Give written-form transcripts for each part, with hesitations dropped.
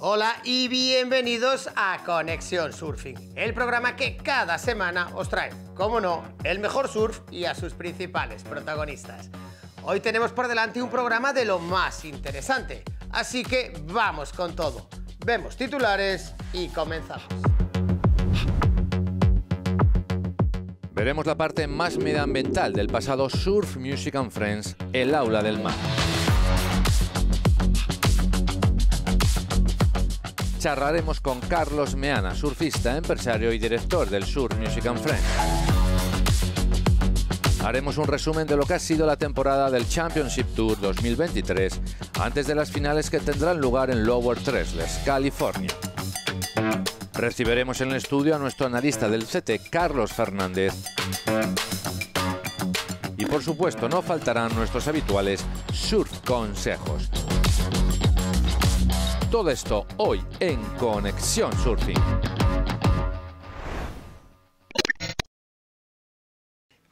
Hola y bienvenidos a Conexión Surfing, el programa que cada semana os trae, como no, el mejor surf y a sus principales protagonistas. Hoy tenemos por delante un programa de lo más interesante, así que vamos con todo. Vemos titulares y comenzamos. Veremos la parte más medioambiental del pasado Surf Music and Friends, el Aula del Mar. Charlaremos con Carlos Meana, surfista, empresario y director del Surf Music and Friends. Haremos un resumen de lo que ha sido la temporada del Championship Tour 2023 antes de las finales que tendrán lugar en Lower Tresles, California. Recibiremos en el estudio a nuestro analista del CT, Carlos Fernández. Y por supuesto no faltarán nuestros habituales surf consejos. Todo esto hoy en Conexión Surfing.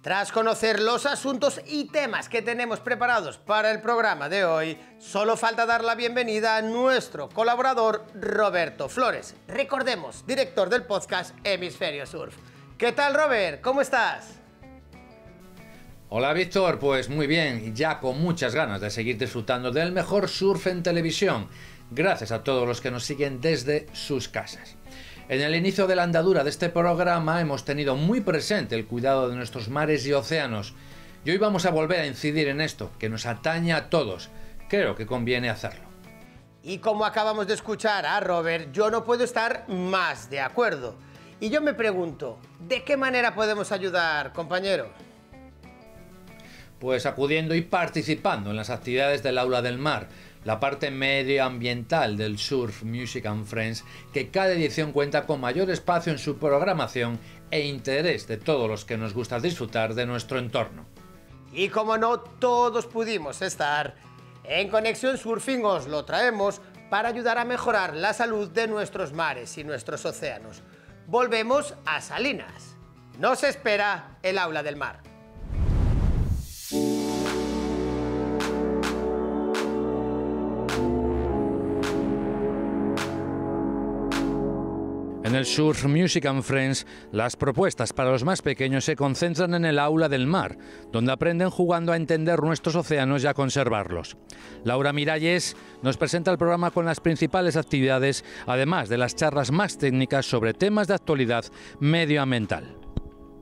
Tras conocer los asuntos y temas que tenemos preparados para el programa de hoy, solo falta dar la bienvenida a nuestro colaborador Roberto Flores. Recordemos, director del podcast Hemisferio Surf. ¿Qué tal, Robert? ¿Cómo estás? Hola, Víctor. Pues muy bien, y ya con muchas ganas de seguir disfrutando del mejor surf en televisión. Gracias a todos los que nos siguen desde sus casas. En el inicio de la andadura de este programa hemos tenido muy presente el cuidado de nuestros mares y océanos. Y hoy vamos a volver a incidir en esto, que nos atañe a todos. Creo que conviene hacerlo. Y como acabamos de escuchar a Robert, yo no puedo estar más de acuerdo. Y yo me pregunto, ¿de qué manera podemos ayudar, compañero? Pues acudiendo y participando en las actividades del Aula del Mar, la parte medioambiental del Surf Music and Friends, que cada edición cuenta con mayor espacio en su programación e interés de todos los que nos gusta disfrutar de nuestro entorno. Y como no todos pudimos estar, en Conexión Surfing os lo traemos para ayudar a mejorar la salud de nuestros mares y nuestros océanos. Volvemos a Salinas. Nos espera el Aula del Mar. En el Surf Music and Friends, las propuestas para los más pequeños se concentran en el Aula del Mar, donde aprenden jugando a entender nuestros océanos y a conservarlos. Laura Miralles nos presenta el programa con las principales actividades, además de las charlas más técnicas sobre temas de actualidad medioambiental.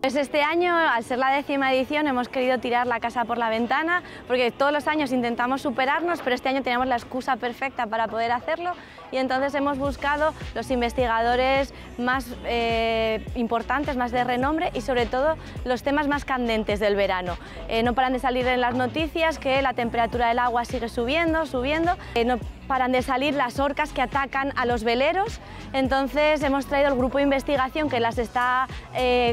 Pues este año, al ser la 10ª edición, hemos querido tirar la casa por la ventana, porque todos los años intentamos superarnos, pero este año teníamos la excusa perfecta para poder hacerlo, y entonces hemos buscado los investigadores más importantes, más de renombre, y sobre todo los temas más candentes del verano. No paran de salir en las noticias que la temperatura del agua sigue subiendo, no paran de salir las orcas que atacan a los veleros. Entonces hemos traído al grupo de investigación que las está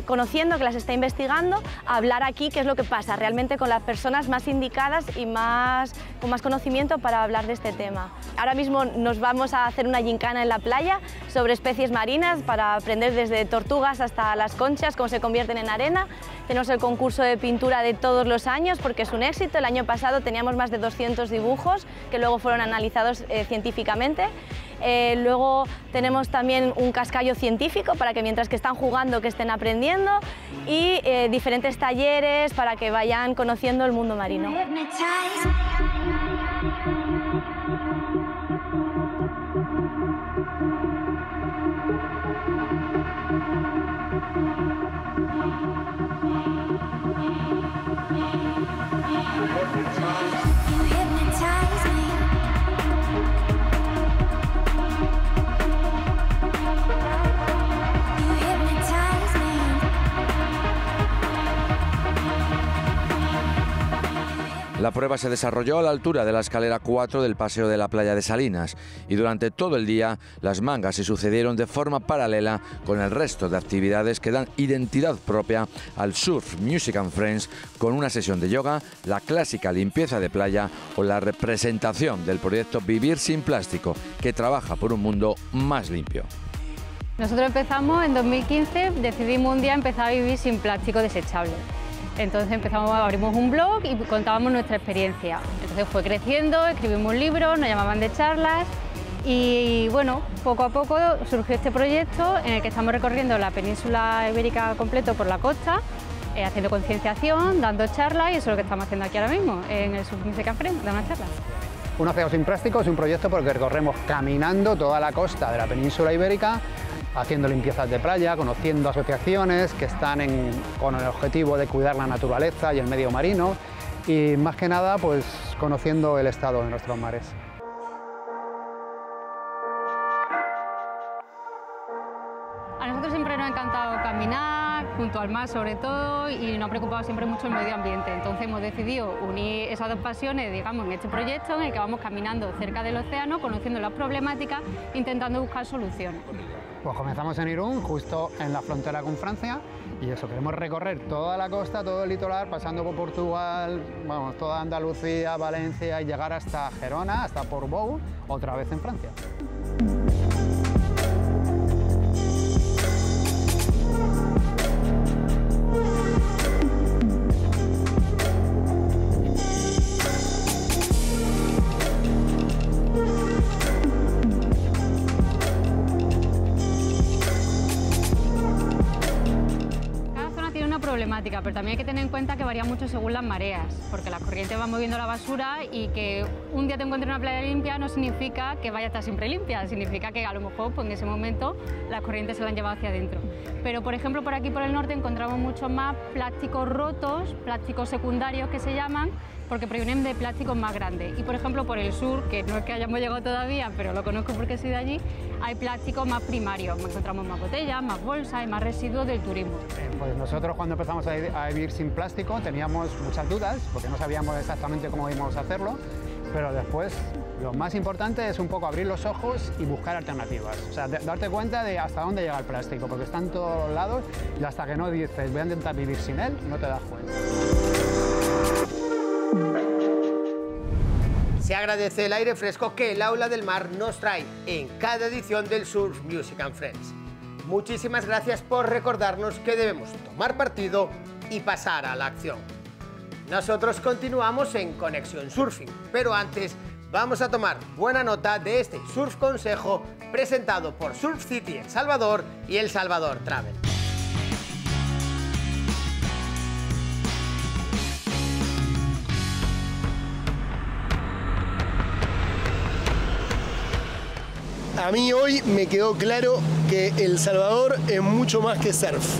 conociendo, que las está investigando, a hablar aquí qué es lo que pasa realmente con las personas más indicadas y con más conocimiento para hablar de este tema. Ahora mismo nos vamos a hacer una gincana en la playa sobre especies marinas para aprender desde tortugas hasta las conchas, cómo se convierten en arena. Tenemos el concurso de pintura de todos los años porque es un éxito. El año pasado teníamos más de 200 dibujos que luego fueron analizados científicamente. Luego tenemos también un cascayo científico para que mientras que están jugando que estén aprendiendo, y diferentes talleres para que vayan conociendo el mundo marino. La prueba se desarrolló a la altura de la escalera 4 del Paseo de la Playa de Salinas y durante todo el día las mangas se sucedieron de forma paralela con el resto de actividades que dan identidad propia al Surf Music and Friends, con una sesión de yoga, la clásica limpieza de playa o la representación del proyecto Vivir sin Plástico, que trabaja por un mundo más limpio. Nosotros empezamos en 2015, decidimos un día empezar a vivir sin plástico desechable. Entonces abrimos un blog y contábamos nuestra experiencia. Entonces fue creciendo, escribimos libros, nos llamaban de charlas Y bueno, poco a poco surgió este proyecto en el que estamos recorriendo la península ibérica completo por la costa, haciendo concienciación, dando charlas, y eso es lo que estamos haciendo aquí ahora mismo, en el Surf Music and Friends, dando unas charlas. Un Océano sin Plástico es un proyecto porque recorremos caminando toda la costa de la península ibérica, haciendo limpiezas de playa, conociendo asociaciones que están con el objetivo de cuidar la naturaleza y el medio marino, y más que nada pues conociendo el estado de nuestros mares. A nosotros siempre nos ha encantado caminar, junto al mar sobre todo, y nos ha preocupado siempre mucho el medio ambiente. Entonces hemos decidido unir esas dos pasiones, digamos, en este proyecto en el que vamos caminando cerca del océano, conociendo las problemáticas, intentando buscar soluciones. Pues comenzamos en Irún, justo en la frontera con Francia, y eso, queremos recorrer toda la costa, todo el litoral, pasando por Portugal, vamos, toda Andalucía, Valencia, y llegar hasta Gerona, hasta Portbou, otra vez en Francia. Problemática, pero también hay que tener en cuenta que varía mucho según las mareas, porque las corrientes van moviendo la basura, y que un día te encuentres una playa limpia no significa que vaya a estar siempre limpia, significa que a lo mejor pues, en ese momento las corrientes se la han llevado hacia adentro. Pero por ejemplo por aquí por el norte encontramos mucho más plásticos rotos, plásticos secundarios que se llaman, porque provienen de plásticos más grandes. Y por ejemplo por el sur, que no es que hayamos llegado todavía, pero lo conozco porque soy de allí, hay plásticos más primarios, encontramos más botellas, más bolsas y más residuos del turismo. Pues nosotros cuando empezamos a vivir sin plástico teníamos muchas dudas, porque no sabíamos exactamente cómo íbamos a hacerlo, pero después lo más importante es un poco abrir los ojos y buscar alternativas. O sea, darte cuenta de hasta dónde llega el plástico, porque está en todos lados, y hasta que no dices voy a intentar vivir sin él, no te das cuenta. Se agradece el aire fresco que el Aula del Mar nos trae en cada edición del Surf Music and Friends. Muchísimas gracias por recordarnos que debemos tomar partido y pasar a la acción. Nosotros continuamos en Conexión Surfing, pero antes vamos a tomar buena nota de este Surf Consejo presentado por Surf City El Salvador y El Salvador Travel. A mí hoy me quedó claro que El Salvador es mucho más que surf.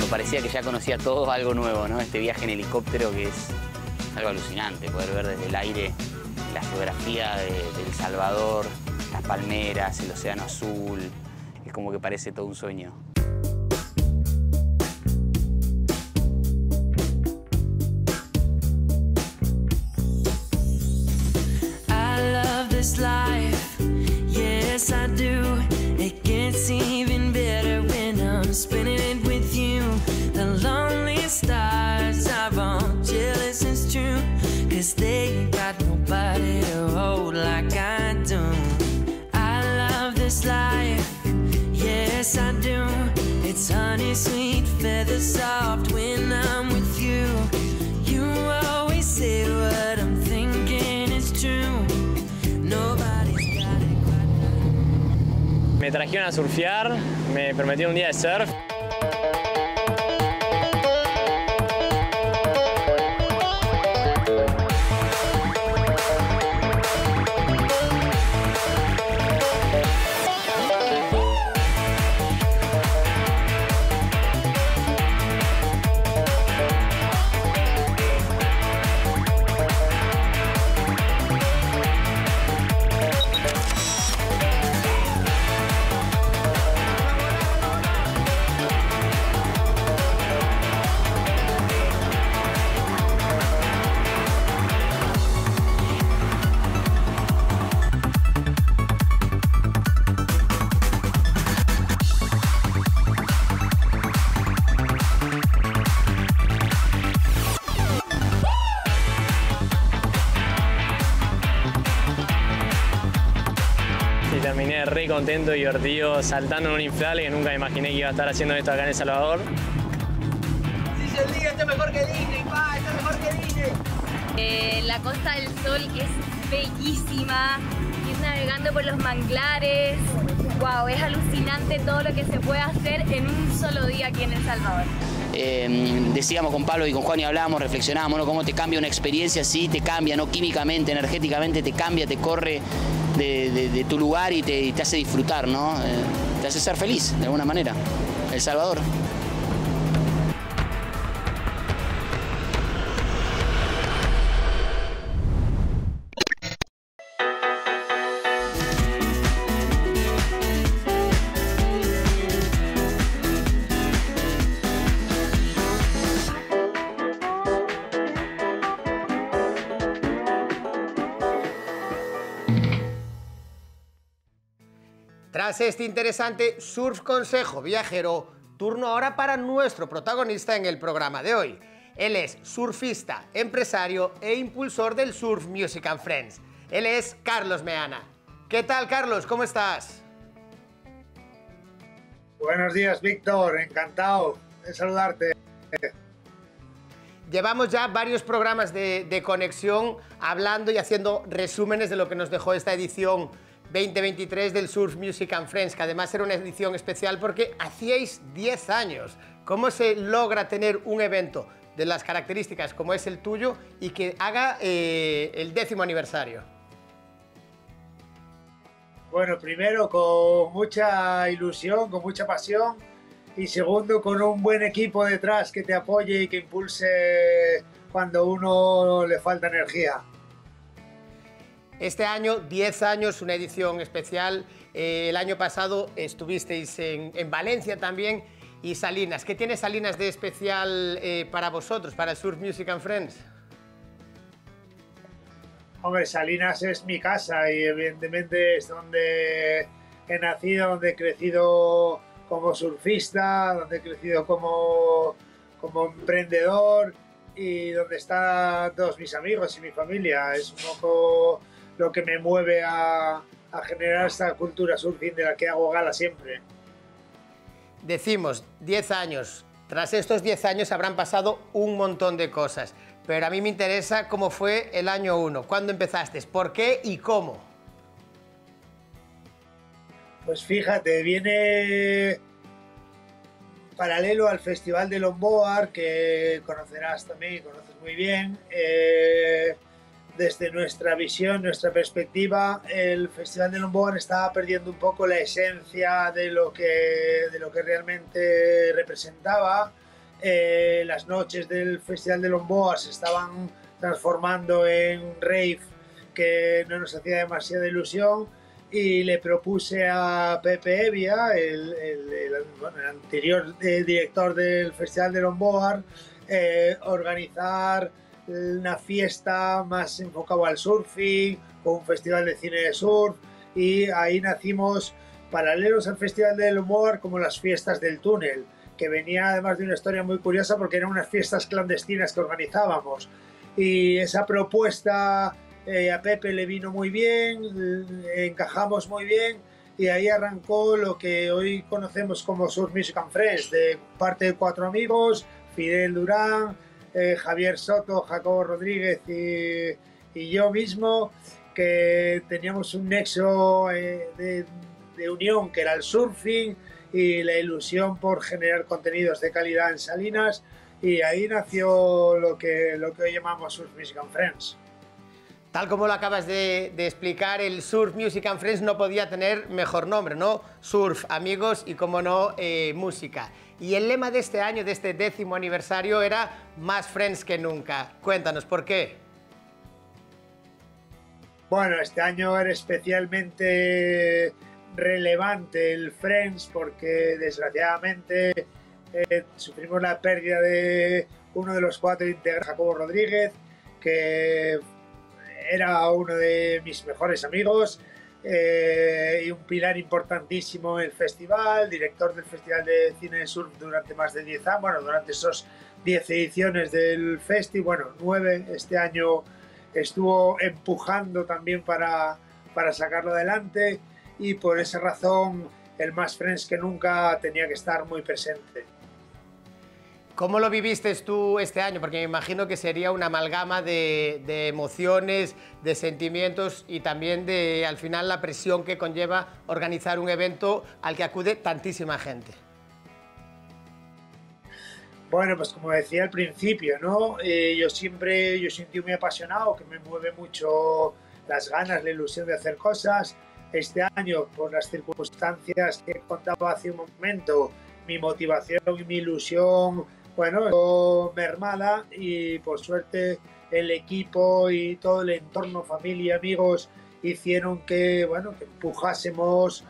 Parecía que ya conocía todo, algo nuevo, ¿no? Este viaje en helicóptero que es algo alucinante, poder ver desde el aire la geografía de El Salvador, las palmeras, el océano azul, es como que parece todo un sueño. I love this life, yes I do. It gets even better when I'm spinning it with you. The lonely stars are all jealous, it's true, 'cause they ain't got nobody to hold like I do. I love this life, yes I do. It's honey sweet, feather soft when I'm with you. You always say what I'm thinking is true. Nobody's got it quite. Me trajeron a surfear, me prometieron un día de surf. re contento, divertido, saltando en un inflable que nunca me imaginé que iba a estar haciendo esto acá en El Salvador. Si el día está mejor que Disney, pa, está mejor que Disney. La Costa del Sol es bellísima, ir navegando por los manglares. Wow, es alucinante todo lo que se puede hacer en un solo día aquí en El Salvador. Decíamos con Pablo y con Juan y hablábamos, reflexionábamos, ¿no? Cómo te cambia una experiencia así, te cambia, ¿no? Químicamente, energéticamente, te cambia, te corre de tu lugar y te hace disfrutar, ¿no? Te hace ser feliz, de alguna manera. El Salvador. Tras este interesante surf consejo viajero, turno ahora para nuestro protagonista en el programa de hoy. Él es surfista, empresario e impulsor del Surf Music and Friends. Él es Carlos Meana. ¿Qué tal, Carlos? ¿Cómo estás? Buenos días, Víctor. Encantado de saludarte. Llevamos ya varios programas de conexión hablando y haciendo resúmenes de lo que nos dejó esta edición 2023 del Surf Music and Friends, que además era una edición especial porque hacíais 10 años. ¿Cómo se logra tener un evento de las características como es el tuyo y que haga el 10º aniversario? Bueno, primero con mucha ilusión, con mucha pasión, y segundo con un buen equipo detrás que te apoye y que impulse cuando uno le falta energía. Este año, 10 años, una edición especial. El año pasado estuvisteis en Valencia también y Salinas. ¿Qué tiene Salinas de especial para vosotros, para el Surf Music and Friends? Hombre, Salinas es mi casa y evidentemente es donde he nacido, donde he crecido como surfista, donde he crecido como emprendedor y donde están todos mis amigos y mi familia. Es un poco lo que me mueve a generar esta cultura surfing de la que hago gala siempre. Decimos 10 años. Tras estos 10 años habrán pasado un montón de cosas, pero a mí me interesa cómo fue el año 1. ¿Cuándo empezaste? ¿Por qué y cómo? Pues fíjate, viene paralelo al Festival de Longboard, que conocerás también, conoces muy bien. Desde nuestra visión, nuestra perspectiva, el Festival de Longboard estaba perdiendo un poco la esencia de lo que realmente representaba. Las noches del Festival de Longboard se estaban transformando en rave que no nos hacía demasiada ilusión, y le propuse a Pepe Evia, el anterior director del Festival de Longboard, organizar una fiesta más enfocada al surfing, con un festival de cine de surf, y ahí nacimos paralelos al Festival de Longboard como las fiestas del túnel, que venía además de una historia muy curiosa porque eran unas fiestas clandestinas que organizábamos, y esa propuesta a Pepe le vino muy bien, encajamos muy bien, y ahí arrancó lo que hoy conocemos como Surf Music and Friends, de parte de 4 amigos, Fidel Durán, Javier Soto, Jacobo Rodríguez y yo mismo, que teníamos un nexo de unión, que era el surfing y la ilusión por generar contenidos de calidad en Salinas, y ahí nació lo que hoy llamamos Surf Music and Friends. Tal como lo acabas de explicar, el Surf Music and Friends no podía tener mejor nombre, ¿no? Surf, amigos y, como no, música. Y el lema de este año, de este 10º aniversario, era más Friends que nunca. Cuéntanos, ¿por qué? Bueno, este año era especialmente relevante el Friends porque, desgraciadamente, sufrimos la pérdida de uno de los 4 integrantes, Jacobo Rodríguez, que era uno de mis mejores amigos y un pilar importantísimo en el festival, director del Festival de Cine de Surf durante más de 10 años, bueno, durante esos 10 ediciones del festival, bueno, 9, este año estuvo empujando también para sacarlo adelante, y por esa razón el Más Friends que nunca tenía que estar muy presente. ¿Cómo lo viviste tú este año? Porque me imagino que sería una amalgama de emociones, de sentimientos y también de, al final, la presión que conlleva organizar un evento al que acude tantísima gente. Bueno, pues como decía al principio, ¿no? Yo sentí muy apasionado, que me mueve mucho las ganas, la ilusión de hacer cosas. Este año, por las circunstancias que contaba hace un momento, mi motivación y mi ilusión, bueno, mermada, y por suerte el equipo y todo el entorno, familia, amigos, hicieron que, bueno, que empujásemos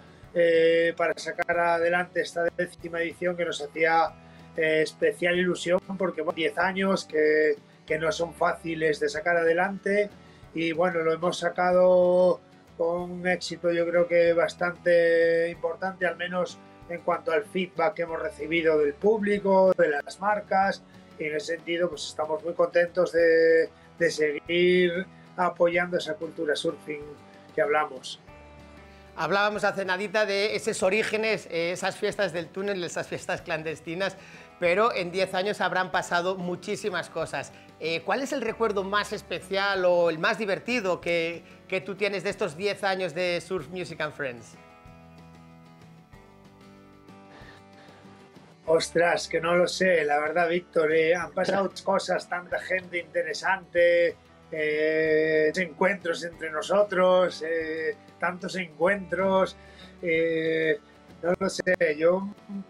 para sacar adelante esta 10ª edición que nos hacía especial ilusión, porque bueno, 10 años que no son fáciles de sacar adelante, y bueno, lo hemos sacado con un éxito yo creo que bastante importante, al menos en cuanto al feedback que hemos recibido del público, de las marcas, y en ese sentido pues estamos muy contentos de seguir apoyando esa cultura surfing que hablamos. Hablábamos hace nadita de esos orígenes, esas fiestas del túnel, esas fiestas clandestinas, pero en 10 años habrán pasado muchísimas cosas. ¿Cuál es el recuerdo más especial o el más divertido que tú tienes de estos 10 años de Surf Music and Friends? Ostras, que no lo sé, la verdad, Víctor, han pasado cosas, tanta gente interesante, encuentros entre nosotros, tantos encuentros, no lo sé, yo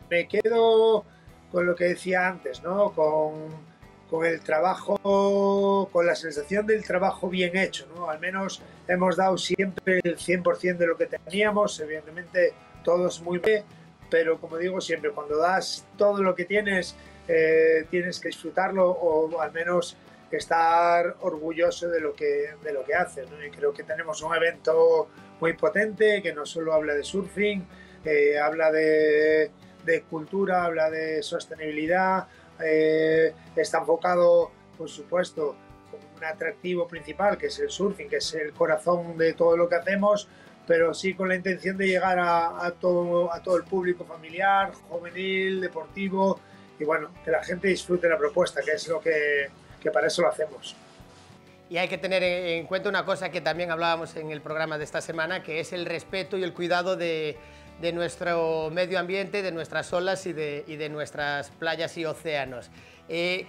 me quedo con lo que decía antes, ¿no? Con el trabajo, con la sensación del trabajo bien hecho, ¿no? Al menos hemos dado siempre el 100% de lo que teníamos, evidentemente todos muy bien, pero como digo siempre, cuando das todo lo que tienes, tienes que disfrutarlo o al menos estar orgulloso de lo que haces, ¿no? Y creo que tenemos un evento muy potente que no solo habla de surfing, habla de cultura, habla de sostenibilidad, está enfocado, por supuesto, con un atractivo principal que es el surfing, que es el corazón de todo lo que hacemos, pero sí con la intención de llegar a todo el público familiar, juvenil, deportivo, y bueno, que la gente disfrute la propuesta, que es lo que para eso lo hacemos. Y hay que tener en cuenta una cosa que también hablábamos en el programa de esta semana, que es el respeto y el cuidado de nuestro medio ambiente, de nuestras olas y de nuestras playas y océanos.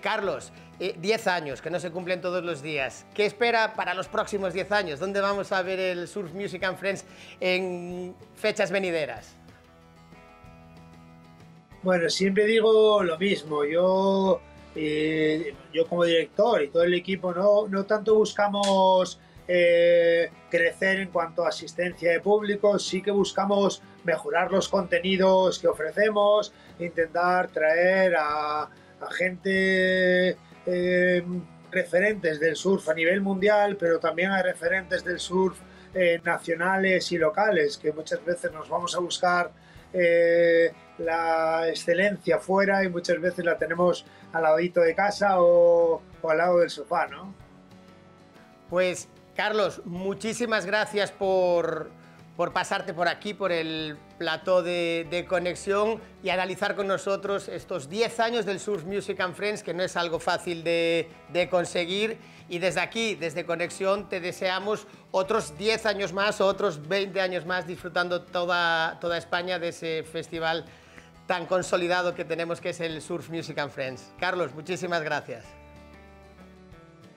Carlos, 10 años, que no se cumplen todos los días. ¿Qué espera para los próximos 10 años? ¿Dónde vamos a ver el Surf Music and Friends en fechas venideras? Bueno, siempre digo lo mismo. Yo como director y todo el equipo no tanto buscamos crecer en cuanto a asistencia de público, sí que buscamos mejorar los contenidos que ofrecemos, intentar traer a gente referentes del surf a nivel mundial, pero también a referentes del surf nacionales y locales, que muchas veces nos vamos a buscar la excelencia fuera y muchas veces la tenemos al ladito de casa o al lado del sofá, ¿no? Pues Carlos, muchísimas gracias por pasarte por aquí, por el plató de Conexión y analizar con nosotros estos 10 años del Surf Music and Friends, que no es algo fácil de conseguir. Y desde aquí, desde Conexión, te deseamos otros 10 años más o otros 20 años más disfrutando toda España de ese festival tan consolidado que tenemos, que es el Surf Music and Friends. Carlos, muchísimas gracias.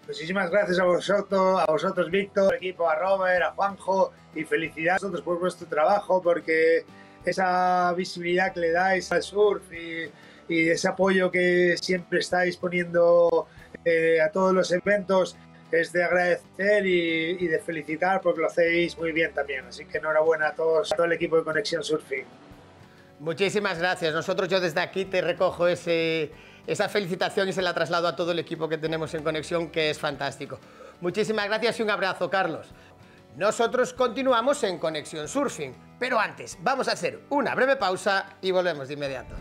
Muchísimas gracias a vosotros, Víctor, al equipo, a Robert, a Juanjo, y felicidades a vosotros por vuestro trabajo, porque esa visibilidad que le dais al surf y ese apoyo que siempre estáis poniendo a todos los eventos es de agradecer y de felicitar, porque lo hacéis muy bien también. Así que enhorabuena a todos, a todo el equipo de Conexión Surfing. Muchísimas gracias. Yo desde aquí te recojo esa felicitación y se la traslado a todo el equipo que tenemos en Conexión, que es fantástico. Muchísimas gracias y un abrazo, Carlos. Nosotros continuamos en Conexión Surfing, pero antes vamos a hacer una breve pausa y volvemos de inmediato.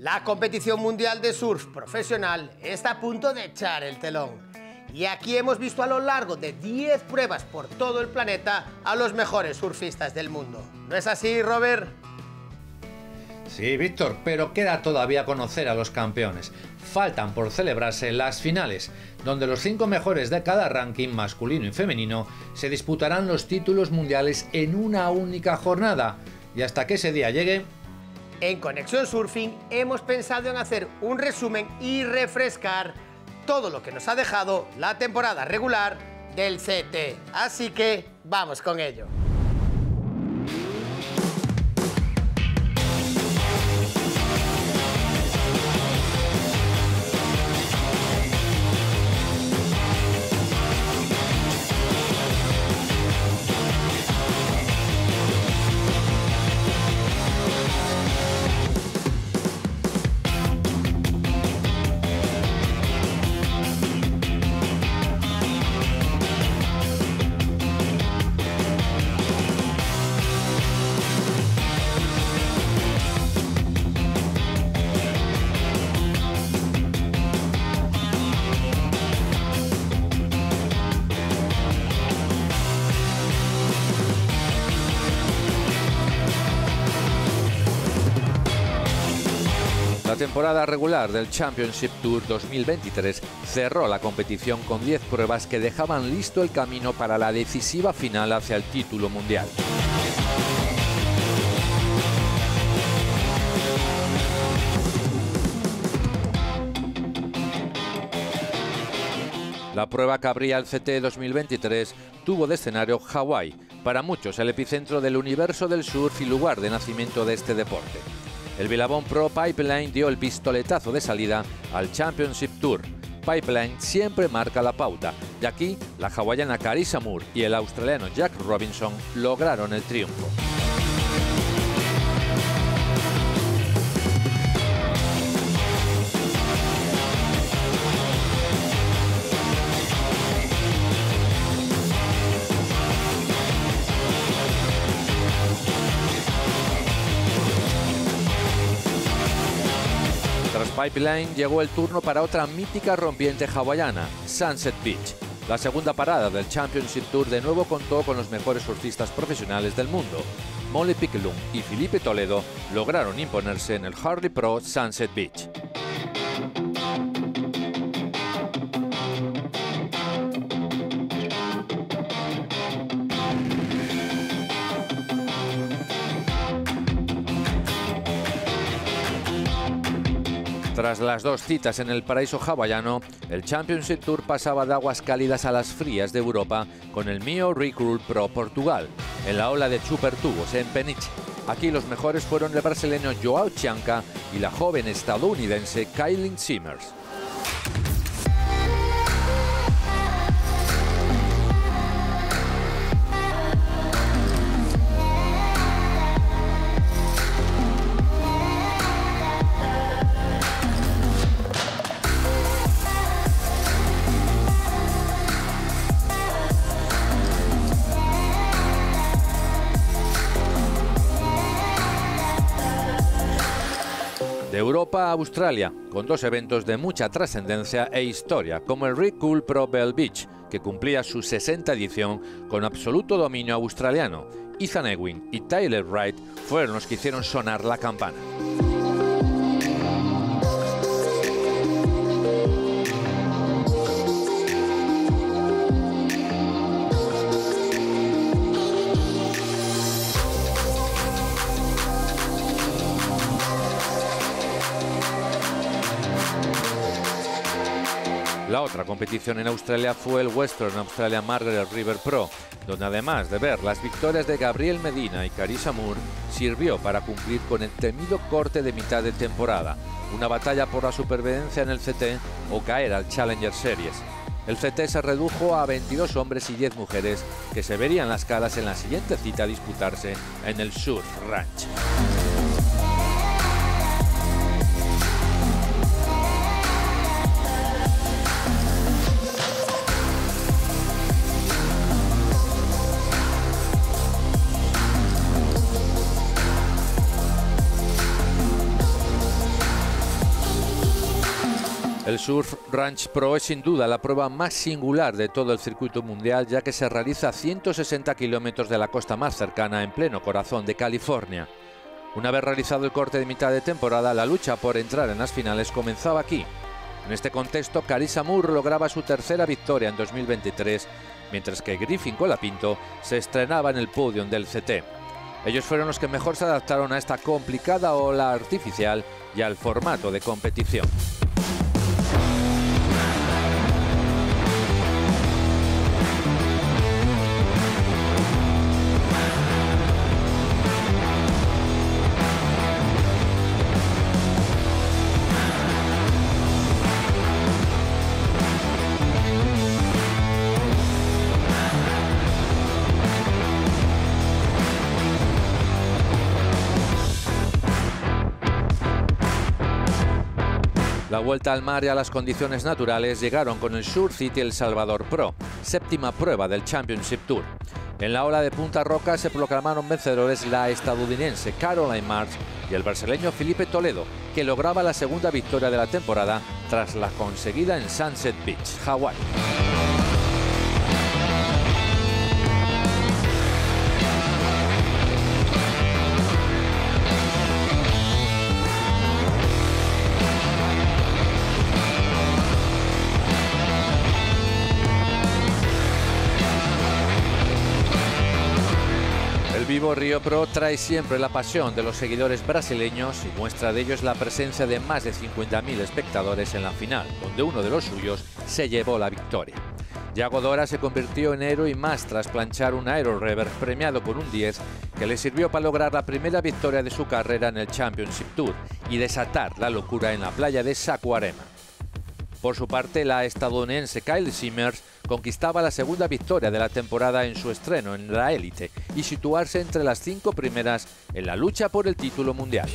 La competición mundial de surf profesional está a punto de echar el telón. Y aquí hemos visto a lo largo de 10 pruebas por todo el planeta a los mejores surfistas del mundo. ¿No es así, Robert? Sí, Víctor, pero queda todavía conocer a los campeones. Faltan por celebrarse las finales, donde los 5 mejores de cada ranking masculino y femenino se disputarán los títulos mundiales en una única jornada. Y hasta que ese día llegue... En Conexión Surfing hemos pensado en hacer un resumen y refrescar todo lo que nos ha dejado la temporada regular del CT. Así que vamos con ello. La temporada regular del Championship Tour 2023 cerró la competición con 10 pruebas que dejaban listo el camino para la decisiva final hacia el título mundial. La prueba que abría el CT 2023 tuvo de escenario Hawái, para muchos el epicentro del universo del surf y lugar de nacimiento de este deporte. El Billabong Pro Pipeline dio el pistoletazo de salida al Championship Tour. Pipeline siempre marca la pauta, y aquí la hawaiana Carissa Moore y el australiano Jack Robinson lograron el triunfo. Tras Pipeline llegó el turno para otra mítica rompiente hawaiana, Sunset Beach. La segunda parada del Championship Tour de nuevo contó con los mejores surfistas profesionales del mundo. Molly Pickelum y Felipe Toledo lograron imponerse en el Harley Pro Sunset Beach. Tras las 2 citas en el paraíso hawaiano, el Championship Tour pasaba de aguas cálidas a las frías de Europa con el Mio Recruit Pro Portugal, en la ola de Chupertubos en Peniche. Aquí los mejores fueron el brasileño Joao Chianca y la joven estadounidense Kailyn Simmers. De Europa a Australia, con 2 eventos de mucha trascendencia e historia, como el Red Cool Pro Bell Beach, que cumplía su 60ª edición con absoluto dominio australiano. Ethan Ewing y Tyler Wright fueron los que hicieron sonar la campana. La otra competición en Australia fue el Western Australia Margaret River Pro, donde además de ver las victorias de Gabriel Medina y Carissa Moore, sirvió para cumplir con el temido corte de mitad de temporada, una batalla por la supervivencia en el CT o caer al Challenger Series. El CT se redujo a 22 hombres y 10 mujeres que se verían las caras en la siguiente cita a disputarse en el Surf Ranch. El Surf Ranch Pro es sin duda la prueba más singular de todo el circuito mundial, ya que se realiza a 160 kilómetros de la costa más cercana, en pleno corazón de California. Una vez realizado el corte de mitad de temporada, la lucha por entrar en las finales comenzaba aquí. En este contexto, Carissa Moore lograba su tercera victoria en 2023, mientras que Griffin Colapinto se estrenaba en el podium del CT. Ellos fueron los que mejor se adaptaron a esta complicada ola artificial y al formato de competición. La vuelta al mar y a las condiciones naturales llegaron con el Surf City El Salvador Pro, séptima prueba del Championship Tour. En la ola de Punta Roca se proclamaron vencedores la estadounidense Caroline Marsh y el brasileño Felipe Toledo, que lograba la segunda victoria de la temporada tras la conseguida en Sunset Beach, Hawái. El Vivo Río Pro trae siempre la pasión de los seguidores brasileños y muestra de ello es la presencia de más de 50.000 espectadores en la final, donde uno de los suyos se llevó la victoria. Yago Dora se convirtió en héroe y más tras planchar un Aero Reverse premiado con un 10 que le sirvió para lograr la primera victoria de su carrera en el Championship Tour y desatar la locura en la playa de Saquarema. Por su parte, la estadounidense Kylie Simmers conquistaba la segunda victoria de la temporada en su estreno en la élite y situarse entre las 5 primeras en la lucha por el título mundial.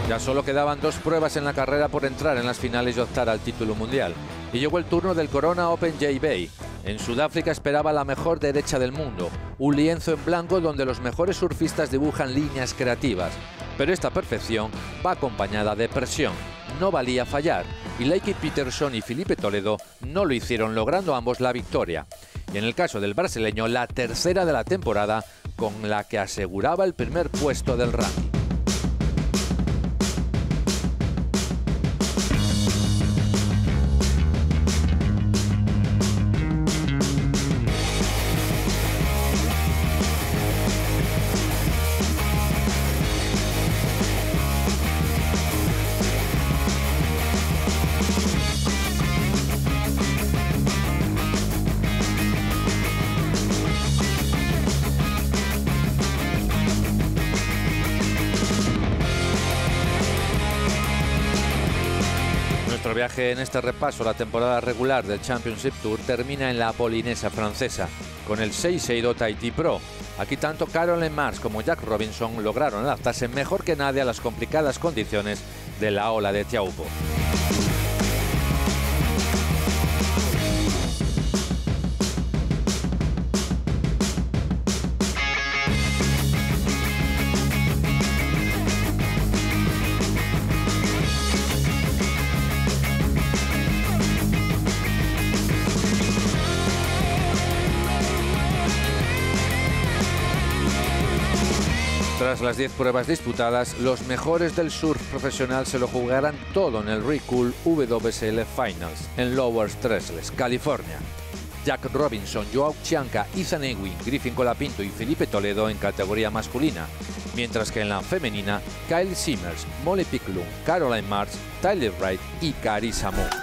Ya solo quedaban 2 pruebas en la carrera por entrar en las finales y optar al título mundial. Y llegó el turno del Corona Open J-Bay. En Sudáfrica esperaba la mejor derecha del mundo, un lienzo en blanco donde los mejores surfistas dibujan líneas creativas. Pero esta perfección va acompañada de presión. No valía fallar, y Lakey Peterson y Felipe Toledo no lo hicieron, logrando ambos la victoria. Y en el caso del brasileño, la tercera de la temporada, con la que aseguraba el primer puesto del ranking. Nuestro viaje en este repaso a la temporada regular del Championship Tour termina en la Polinesia francesa, con el Seido Tahiti Pro. Aquí tanto Caroline Marsh como Jack Robinson lograron adaptarse mejor que nadie a las complicadas condiciones de la ola de Taupo. Tras las 10 pruebas disputadas, los mejores del surf profesional se lo jugarán todo en el Recool WSL Finals en Lower Stressless, California. Jack Robinson, Joao Chianca, Ethan Ewing, Griffin Colapinto y Felipe Toledo en categoría masculina, mientras que en la femenina, Kylie Simmers, Molly Picklum, Caroline Marsh, Tyler Wright y Carissa Moore.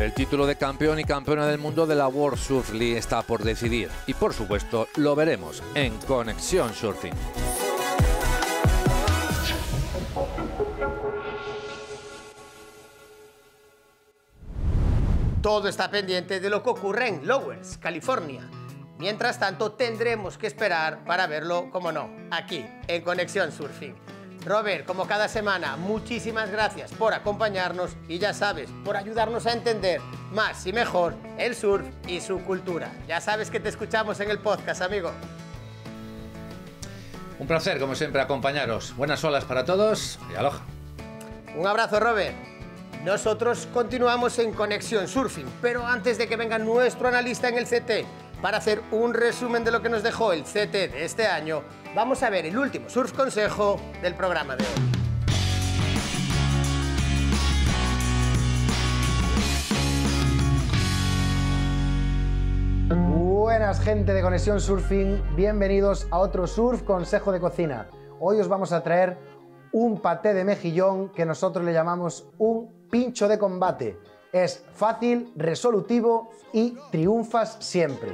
El título de campeón y campeona del mundo de la World Surf League está por decidir y por supuesto lo veremos en Conexión Surfing. Todo está pendiente de lo que ocurre en Lowers, California. Mientras tanto, tendremos que esperar para verlo, como no, aquí, en Conexión Surfing. Robert, como cada semana, muchísimas gracias por acompañarnos y ya sabes, por ayudarnos a entender más y mejor el surf y su cultura. Ya sabes que te escuchamos en el podcast, amigo. Un placer, como siempre, acompañaros. Buenas olas para todos y aloha. Un abrazo, Robert. Nosotros continuamos en Conexión Surfing, pero antes de que venga nuestro analista en el CT para hacer un resumen de lo que nos dejó el CT de este año, vamos a ver el último surf consejo del programa de hoy. Buenas, gente de Conexión Surfing, bienvenidos a otro surf consejo de cocina. Hoy os vamos a traer un paté de mejillón que nosotros le llamamos un pincho de combate. Es fácil, resolutivo y triunfas siempre.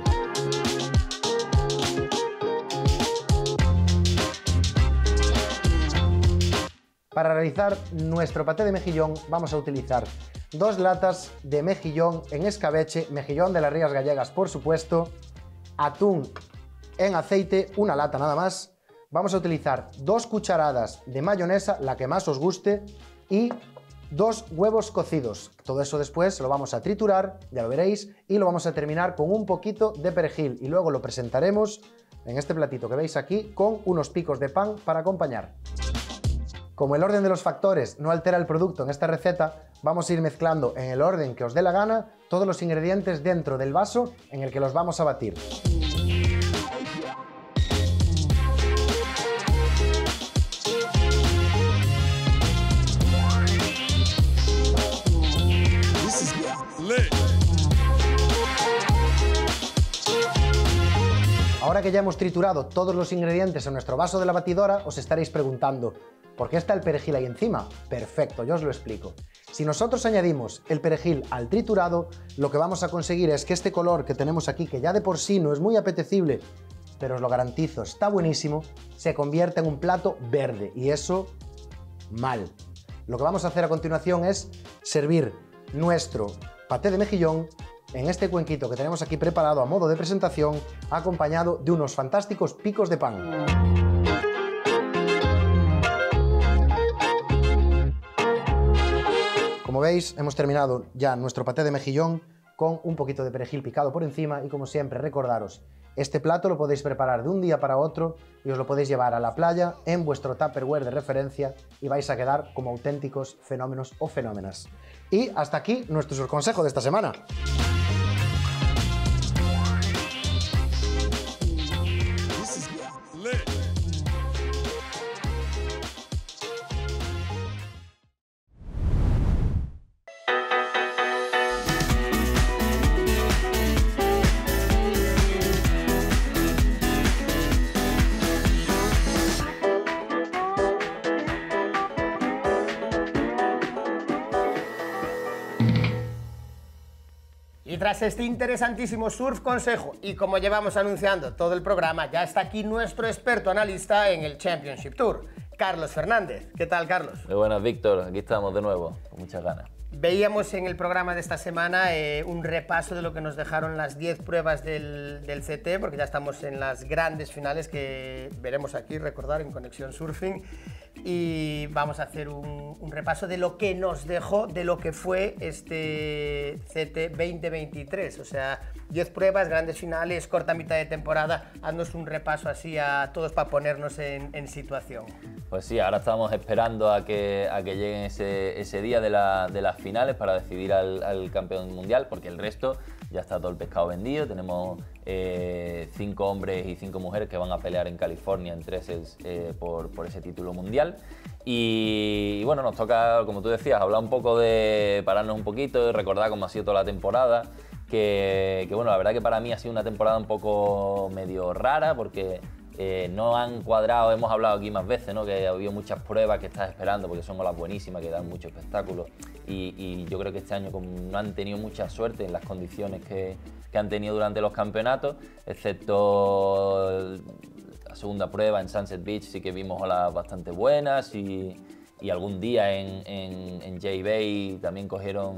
Para realizar nuestro paté de mejillón vamos a utilizar 2 latas de mejillón en escabeche, mejillón de las Rías Gallegas por supuesto, atún en aceite, 1 lata nada más. Vamos a utilizar 2 cucharadas de mayonesa, la que más os guste, y 2 huevos cocidos. Todo eso después lo vamos a triturar, ya lo veréis, y lo vamos a terminar con un poquito de perejil y luego lo presentaremos en este platito que veis aquí con unos picos de pan para acompañar. Como el orden de los factores no altera el producto en esta receta, vamos a ir mezclando en el orden que os dé la gana todos los ingredientes dentro del vaso en el que los vamos a batir. Ahora que ya hemos triturado todos los ingredientes en nuestro vaso de la batidora, os estaréis preguntando ¿por qué está el perejil ahí encima? Perfecto, yo os lo explico. Si nosotros añadimos el perejil al triturado, lo que vamos a conseguir es que este color que tenemos aquí, que ya de por sí no es muy apetecible, pero os lo garantizo, está buenísimo, se convierte en un plato verde y eso, mal. Lo que vamos a hacer a continuación es servir nuestro paté de mejillón en este cuenquito que tenemos aquí preparado a modo de presentación, acompañado de unos fantásticos picos de pan. Como veis, hemos terminado ya nuestro paté de mejillón con un poquito de perejil picado por encima y como siempre recordaros, este plato lo podéis preparar de un día para otro y os lo podéis llevar a la playa en vuestro Tupperware de referencia y vais a quedar como auténticos fenómenos o fenómenas. Y hasta aquí nuestro surconsejo de esta semana. Y tras este interesantísimo surf consejo y como llevamos anunciando todo el programa, ya está aquí nuestro experto analista en el Championship Tour, Carlos Fernández. ¿Qué tal, Carlos? Muy buenas, Víctor. Aquí estamos de nuevo, con muchas ganas. Veíamos en el programa de esta semana un repaso de lo que nos dejaron las 10 pruebas del CT, porque ya estamos en las grandes finales que veremos aquí, recordar, en Conexión Surfing. Y vamos a hacer un repaso de lo que nos dejó, de lo que fue este CT 2023. O sea, 10 pruebas, grandes finales, corta mitad de temporada. Haznos un repaso así a todos para ponernos en situación. Pues sí, ahora estamos esperando a que lleguen ese día de las finales para decidir al campeón mundial, porque el resto ya está todo el pescado vendido. Tenemos 5 hombres y 5 mujeres que van a pelear en California en treses por ese título mundial. Y bueno, nos toca, como tú decías, hablar un poco pararnos un poquito y recordar cómo ha sido toda la temporada. Que bueno, la verdad que para mí ha sido una temporada un poco medio rara porque no han cuadrado, hemos hablado aquí más veces, ¿no? Que ha habido muchas pruebas que estás esperando porque son olas buenísimas, que dan mucho espectáculo y yo creo que este año no han tenido mucha suerte en las condiciones que han tenido durante los campeonatos, excepto la segunda prueba en Sunset Beach sí que vimos olas bastante buenas y algún día en J-Bay también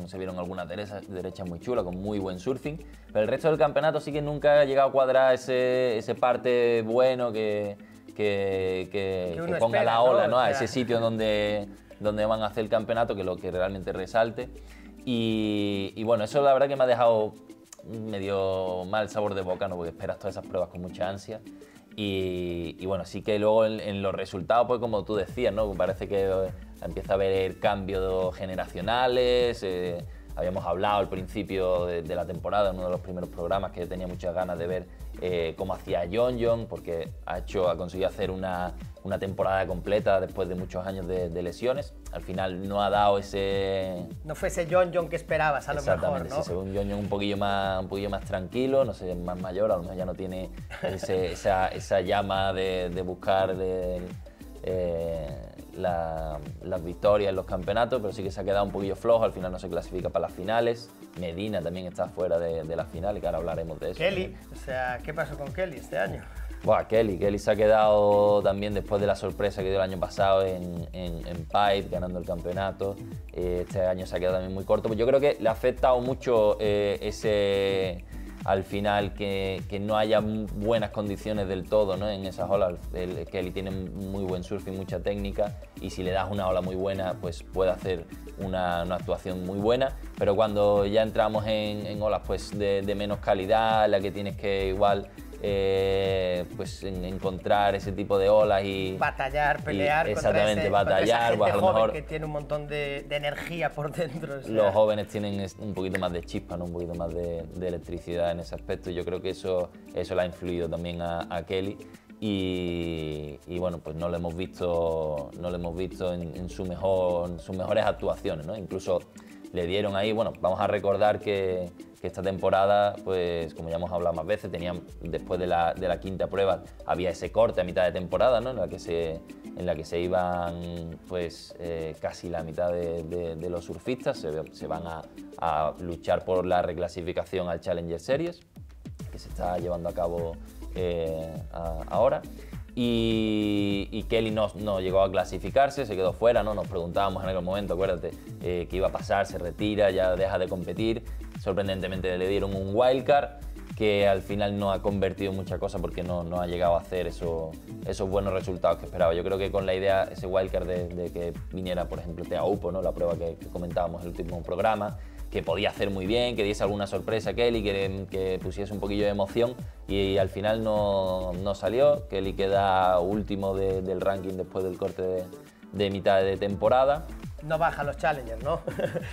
se vieron algunas derechas muy chulas, con muy buen surfing, pero el resto del campeonato sí que nunca ha llegado a cuadrar ese parte bueno que ponga espera, la ola, ¿no? A O sea, ese sitio donde van a hacer el campeonato, que lo que realmente resalte. Y bueno, eso la verdad que me ha dejado medio mal sabor de boca, ¿no? Porque esperas todas esas pruebas con mucha ansia. Y bueno, sí que luego en los resultados, pues como tú decías, ¿no? Parece que empieza a haber cambios generacionales. Habíamos hablado al principio de la temporada, en uno de los primeros programas, que tenía muchas ganas de ver cómo hacía Jeonyeon, porque ha conseguido hacer una temporada completa después de muchos años de lesiones. Al final no ha dado ese... No fue ese Jeonyeon que esperabas, a lo mejor, ¿no? Exactamente, sí, un Jeonyeon un poquillo más tranquilo, no sé, más mayor, a lo mejor ya no tiene esa llama de buscar las victorias en los campeonatos, pero sí que se ha quedado un poquillo flojo, al final no se clasifica para las finales. Medina también está fuera de las finales, que ahora hablaremos de eso. Kelly, o sea, ¿qué pasó con Kelly este año? Buah, Kelly se ha quedado también después de la sorpresa que dio el año pasado en Pipe, ganando el campeonato. Este año se ha quedado también muy corto. Pues yo creo que le ha afectado mucho al final que no haya buenas condiciones del todo, ¿no? En esas olas. Kelly tiene muy buen surfing, mucha técnica, y si le das una ola muy buena, pues puede hacer una actuación muy buena, pero cuando ya entramos en olas pues de menos calidad, la que tienes que igual pues encontrar ese tipo de olas y batallar, pelear exactamente, contra esa gente pues a lo joven mejor que tiene un montón de energía por dentro. O sea. Los jóvenes tienen un poquito más de chispa, ¿no? Un poquito más de electricidad en ese aspecto, y yo creo que eso le ha influido también a Kelly. Y bueno, pues no lo hemos visto en sus mejores actuaciones, ¿no? Incluso le dieron ahí, bueno, vamos a recordar que esta temporada, pues como ya hemos hablado más veces, después de la quinta prueba había ese corte a mitad de temporada, ¿no? en la que se iban pues casi la mitad de los surfistas, se van a luchar por la reclasificación al Challenger Series, que se está llevando a cabo ahora. Y Kelly no llegó a clasificarse, se quedó fuera, ¿no? Nos preguntábamos en aquel momento, acuérdate, qué iba a pasar, se retira, ya deja de competir. Sorprendentemente le dieron un wildcard que al final no ha convertido en mucha cosa porque no ha llegado a hacer esos buenos resultados que esperaba. Yo creo que con la idea, ese wildcard de que viniera, por ejemplo, Teahupo'o, ¿no? La prueba que comentábamos en el último programa, que podía hacer muy bien, que diese alguna sorpresa a Kelly, que pusiese un poquillo de emoción, y al final no salió. Kelly queda último del ranking después del corte de mitad de temporada. No baja los Challengers, ¿no?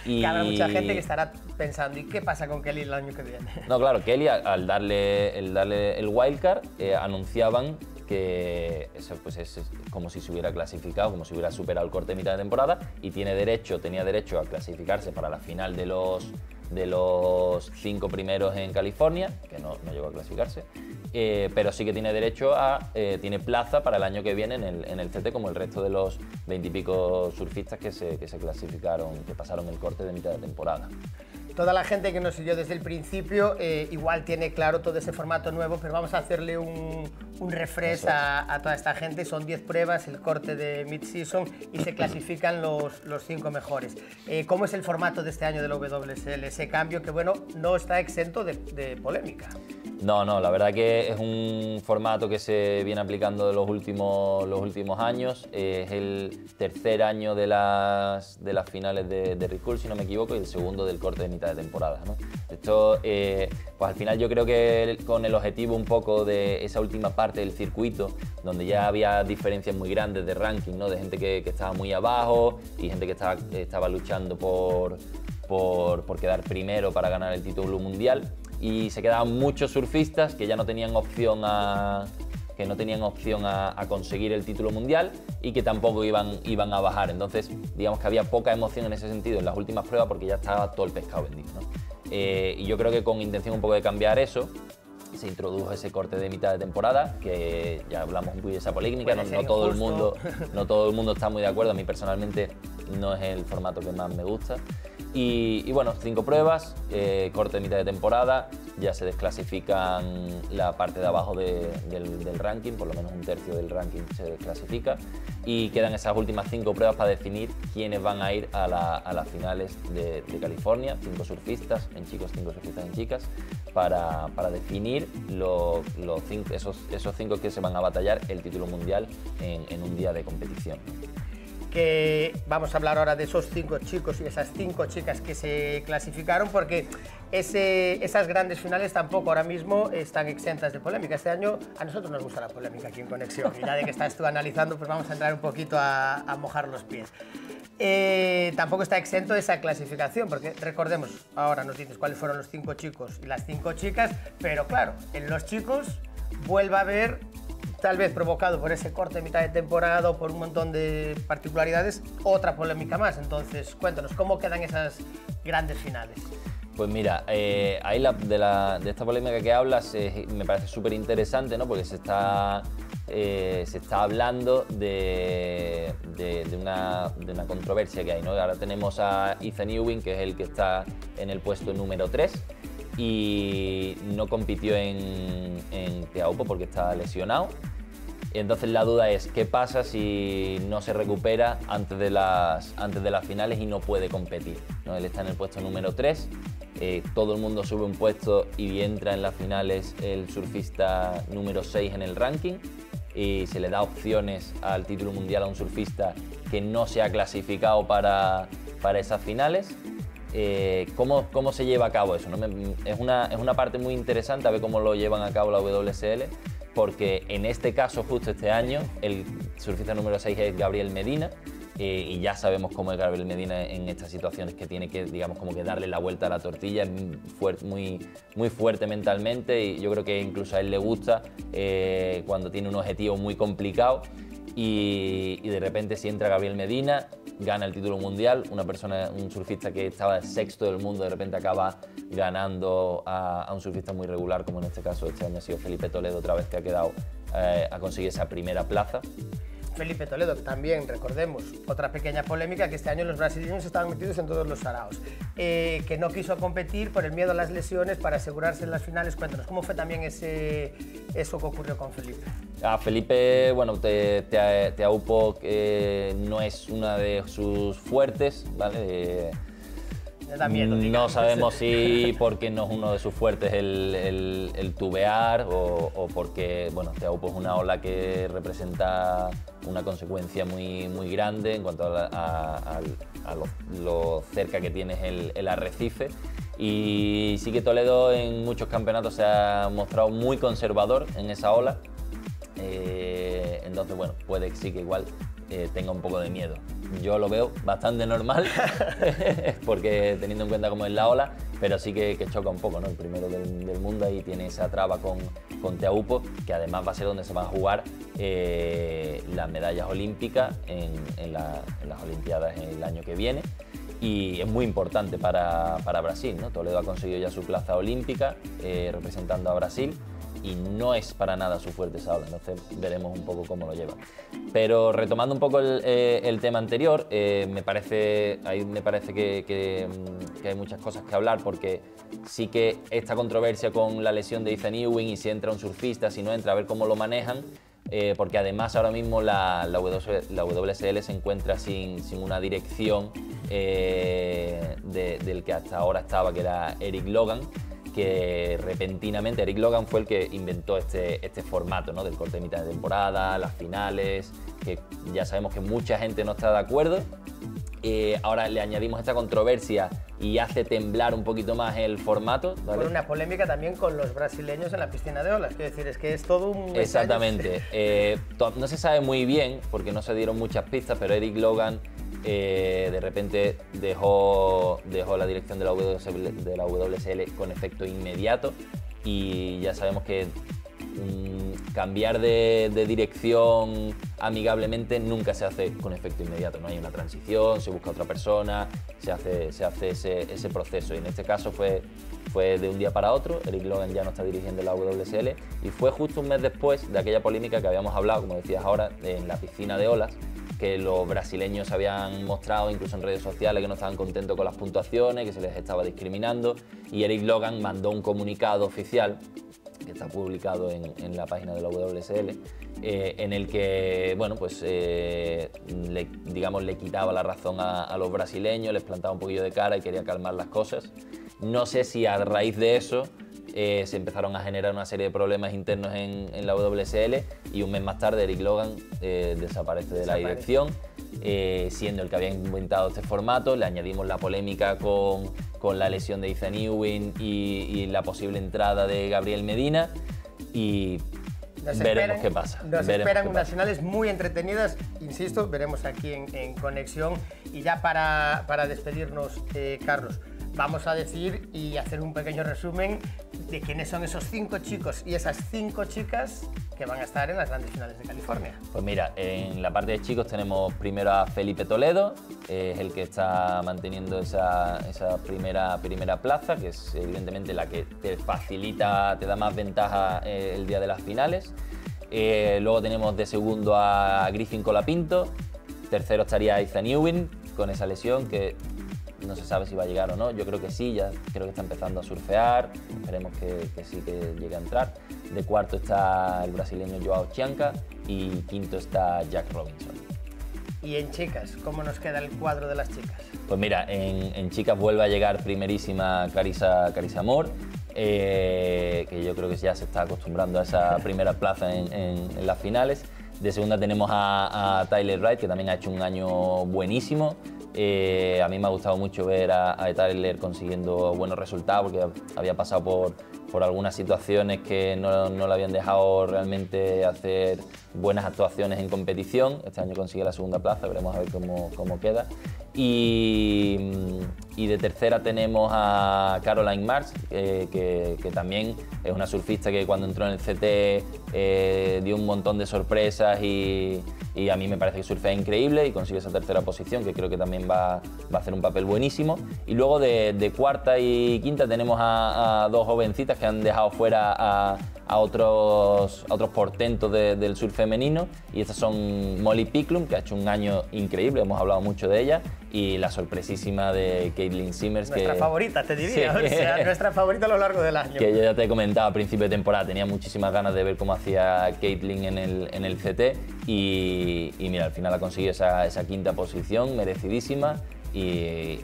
Y habrá mucha gente que estará pensando, ¿y qué pasa con Kelly el año que viene? No, claro, Kelly al darle el wildcard anunciaban que eso pues es como si se hubiera clasificado, como si hubiera superado el corte de mitad de temporada, y tenía derecho a clasificarse para la final de los 5 primeros en California, que no llegó a clasificarse, pero sí que tiene derecho tiene plaza para el año que viene en el CT, como el resto de los 20 y pico surfistas que se clasificaron, que pasaron el corte de mitad de temporada. Toda la gente que nos siguió desde el principio igual tiene claro todo ese formato nuevo, pero vamos a hacerle un refresh a toda esta gente. Son 10 pruebas, el corte de mid-season, y se clasifican los 5 mejores. ¿Cómo es el formato de este año del WSL? Ese cambio que, bueno, no está exento de polémica. No, la verdad que es un formato que se viene aplicando los últimos años. Es el tercer año de las finales de Recurl, si no me equivoco, y el segundo del corte de mitad de temporada, ¿no? Esto, pues al final yo creo que con el objetivo un poco de esa última parte del circuito, donde ya había diferencias muy grandes de ranking, ¿no? De gente que estaba muy abajo y gente que estaba luchando por quedar primero para ganar el título mundial, y se quedaban muchos surfistas que ya no tenían opción a conseguir el título mundial y que tampoco iban a bajar. Entonces, digamos que había poca emoción en ese sentido en las últimas pruebas porque ya estaba todo el pescado vendido, ¿no? Y yo creo que con intención un poco de cambiar eso, se introdujo ese corte de mitad de temporada, que ya hablamos un poco de esa polémica, no Puede ser todo el injusto. mundo, no todo el mundo está muy de acuerdo. A mí personalmente no es el formato que más me gusta. Y bueno, 5 pruebas, corte de mitad de temporada, ya se desclasifican la parte de abajo del ranking, por lo menos un tercio del ranking se desclasifica, y quedan esas últimas 5 pruebas para definir quiénes van a ir a las finales de California, 5 surfistas en chicos, 5 surfistas en chicas, para definir esos 5 que se van a batallar el título mundial en un día de competición. Que vamos a hablar ahora de esos 5 chicos y esas 5 chicas que se clasificaron, porque esas grandes finales tampoco ahora mismo están exentas de polémica. Este año a nosotros nos gusta la polémica aquí en Conexión, y ya de que estás tú analizando, pues vamos a entrar un poquito a mojar los pies. Tampoco está exento de esa clasificación, porque recordemos, ahora nos dices cuáles fueron los 5 chicos y las 5 chicas, pero claro, en los chicos vuelve a haber, tal vez provocado por ese corte de mitad de temporada o por un montón de particularidades, otra polémica más. Entonces, cuéntanos, ¿cómo quedan esas grandes finales? Pues mira, ahí de esta polémica que hablas me parece súper interesante, ¿no? Porque se está hablando de una controversia que hay, ¿no? Ahora tenemos a Ethan Ewing, que es el que está en el puesto número 3, y no compitió en Teaupo porque está lesionado. Entonces la duda es, ¿qué pasa si no se recupera antes de las finales y no puede competir, ¿no? Él está en el puesto número 3, todo el mundo sube un puesto y entra en las finales el surfista número 6 en el ranking, y se le da opciones al título mundial a un surfista que no se ha clasificado para esas finales. ¿Cómo se lleva a cabo eso, ¿no? Es una parte muy interesante a ver cómo lo llevan a cabo la WSL, porque en este caso, justo este año, el surfista número 6 es Gabriel Medina, y ya sabemos cómo es Gabriel Medina en estas situaciones, que tiene que, digamos, como que darle la vuelta a la tortilla, es muy fuerte mentalmente, y yo creo que incluso a él le gusta cuando tiene un objetivo muy complicado. Y de repente, si entra Gabriel Medina, gana el título mundial, un surfista que estaba sexto del mundo, de repente acaba ganando a un surfista muy regular, como en este caso este año ha sido Felipe Toledo, otra vez, que ha quedado a conseguir esa primera plaza. Felipe Toledo, también recordemos, otra pequeña polémica, que este año los brasileños estaban metidos en todos los saraos, que no quiso competir por el miedo a las lesiones para asegurarse en las finales. Cuéntanos, ¿cómo fue también eso que ocurrió con Felipe? A Felipe, bueno, Teaupo no es una de sus fuertes, ¿vale? No sabemos si porque no es uno de sus fuertes el tubear, o porque, bueno, Teaupo es una ola que representa una consecuencia muy grande en cuanto a lo cerca que tienes el arrecife. Y sí que Toledo en muchos campeonatos se ha mostrado muy conservador en esa ola. Entonces, bueno, puede que sí que igual tenga un poco de miedo. Yo lo veo bastante normal, porque teniendo en cuenta cómo es la ola, pero sí que choca un poco, ¿no? El primero del mundo ahí tiene esa traba con Teaupo, que además va a ser donde se van a jugar las medallas olímpicas en las Olimpiadas el año que viene. Y es muy importante para Brasil, ¿no? Toledo ha conseguido ya su plaza olímpica representando a Brasil, y no es para nada su fuerte esa ola, entonces veremos un poco cómo lo lleva. Pero retomando un poco el tema anterior, me parece que hay muchas cosas que hablar, porque sí que esta controversia con la lesión de Ethan Ewing, y si entra un surfista, si no entra, a ver cómo lo manejan, porque además ahora mismo la WSL se encuentra sin una dirección del que hasta ahora estaba, que era Eric Logan, que repentinamente Eric Logan fue el que inventó este formato, ¿no? Del corte de mitad de temporada, las finales, que ya sabemos que mucha gente no está de acuerdo. Ahora le añadimos esta controversia y hace temblar un poquito más el formato, ¿vale? Por una polémica también con los brasileños en la piscina de olas, quiero decir, es que es todo un... Exactamente. No se sabe muy bien, porque no se dieron muchas pistas, pero Eric Logan de repente dejó la dirección de la WSL con efecto inmediato, y ya sabemos que cambiar de dirección amigablemente nunca se hace con efecto inmediato, no hay una transición, se busca otra persona, se hace ese proceso, y en este caso fue fue de un día para otro. Eric Logan ya no está dirigiendo la WSL y fue justo un mes después de aquella polémica que habíamos hablado, como decías ahora, en la piscina de olas, que los brasileños habían mostrado incluso en redes sociales que no estaban contentos con las puntuaciones, que se les estaba discriminando, y Eric Logan mandó un comunicado oficial que está publicado en la página de la WSL, en el que, bueno, pues le quitaba la razón a los brasileños, les plantaba un poquillo de cara y quería calmar las cosas. No sé si a raíz de eso se empezaron a generar una serie de problemas internos en la WSL y un mes más tarde Eric Logan desaparece de la dirección, siendo el que había inventado este formato. Le añadimos la polémica con la lesión de Ethan Ewing y la posible entrada de Gabriel Medina y veremos qué pasa. Nos esperan unas finales muy entretenidas, insisto, veremos aquí en Conexión. Y ya para despedirnos, Carlos, vamos a decir y hacer un pequeño resumen de quiénes son esos 5 chicos y esas 5 chicas que van a estar en las grandes finales de California. Pues mira, en la parte de chicos tenemos primero a Felipe Toledo, es el que está manteniendo esa primera plaza, que es evidentemente la que te facilita, te da más ventaja el día de las finales. Luego tenemos de segundo a Griffin Colapinto, tercero estaría Ethan Ewing con esa lesión que no se sabe si va a llegar o no. Yo creo que sí, ya creo que está empezando a surfear, esperemos que sí, que llegue a entrar. De cuarto está el brasileño Joao Chianca y quinto está Jack Robinson. ¿Y en chicas, cómo nos queda el cuadro de las chicas? Pues mira, en chicas vuelve a llegar primerísima Carissa Moore, que yo creo que ya se está acostumbrando a esa primera plaza en las finales. De segunda tenemos a Tyler Wright, que también ha hecho un año buenísimo. A mí me ha gustado mucho ver a Tyler consiguiendo buenos resultados, porque había pasado por algunas situaciones que no le habían dejado realmente hacer buenas actuaciones en competición. Este año consigue la segunda plaza, veremos a ver cómo queda. Y de tercera tenemos a Caroline Marsh, que también es una surfista que cuando entró en el CT dio un montón de sorpresas y a mí me parece que surfea increíble y consigue esa tercera posición, que creo que también va a hacer un papel buenísimo. Y luego de cuarta y quinta tenemos a 2 jovencitas que han dejado fuera a otros portentos del surf femenino, y estas son Molly Picklum, que ha hecho un año increíble, hemos hablado mucho de ella, y la sorpresísima de Caitlin Simmers. Nuestra favorita, te diría, sí. O sea, nuestra favorita a lo largo del año. Que yo ya te he comentado a principio de temporada, tenía muchísimas ganas de ver cómo hacía Caitlin en el CT, y mira, al final ha conseguido esa quinta posición, merecidísima, y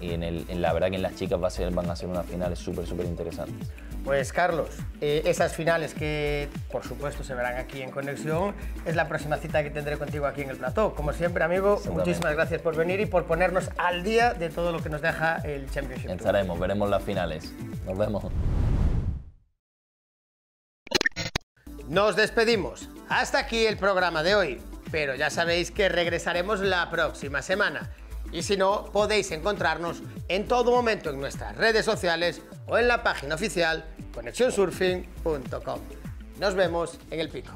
la verdad que en las chicas van a ser unas finales súper interesantes. Pues Carlos, esas finales que por supuesto se verán aquí en Conexión, es la próxima cita que tendré contigo aquí en el plató. Como siempre, amigo, muchísimas gracias por venir y por ponernos al día de todo lo que nos deja el Championship Tour. Estaremos, veremos las finales. Nos vemos. Nos despedimos. Hasta aquí el programa de hoy, pero ya sabéis que regresaremos la próxima semana. Y si no, podéis encontrarnos en todo momento en nuestras redes sociales o en la página oficial conexionsurfing.com. Nos vemos en el pico.